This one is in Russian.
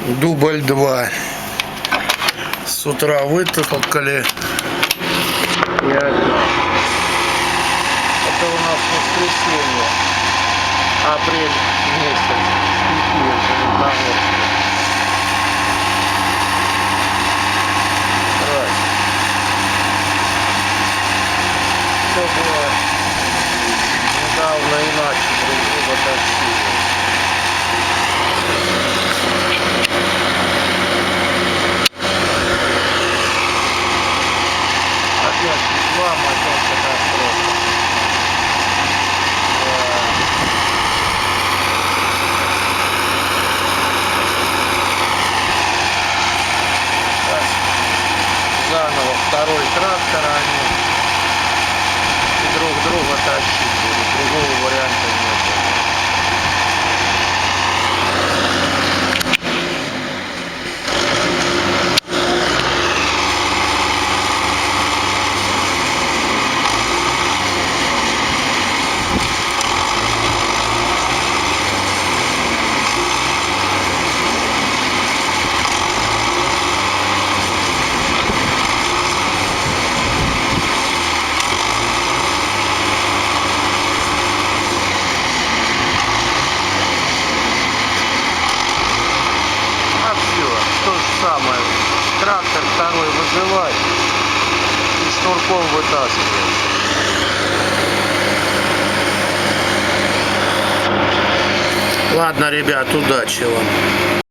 Дубль 2. С утра вытолкали. Это у нас воскресенье. Апрель месяц. Стихия Железногорска. Все было недавно иначе друг друга тащили. Опять реклама, опять катастрофа. Заново второй трактор они друг друга тащить будут, другого варианта нет. Самое. Трактор второй вызывать и шнурком вытаскивать. Ладно, ребят, удачи вам.